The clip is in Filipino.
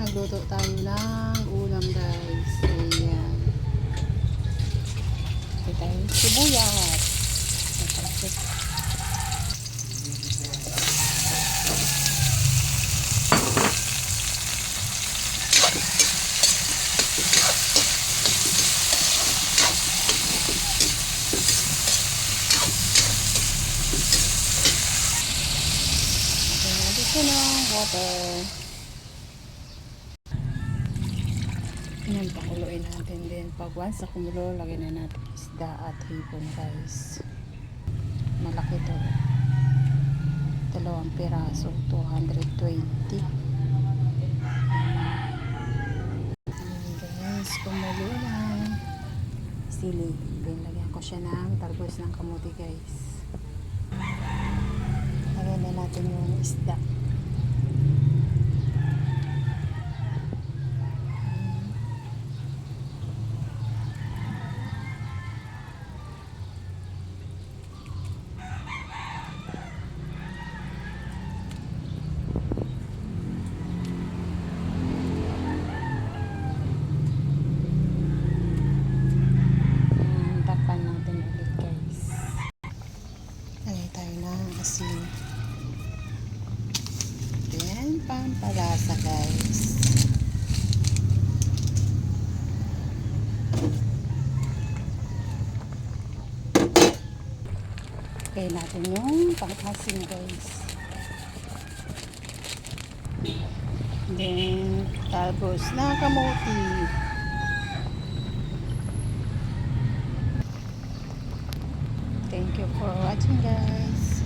magluto tayo ng ulam guys. Ayan. Ito tayo sibuyas. Natalsik. Ayan, dito ng water. Yan, pakuluin natin din. Pag once na kumulo, lagyan na natin isda at hipon guys. Malaki to. 2 piraso, 220. Ayan guys, kumulo na. Sili. Then, lagyan ko siya ng talbos ng kamuti guys. Lagyan na natin yung isda. Takpan natin ulit guys. Lagay tayo ng asin. Then, pampalasa guys. Lagay natin yung pang-asin guys. Then, talbos na kamote. Thank you for watching guys.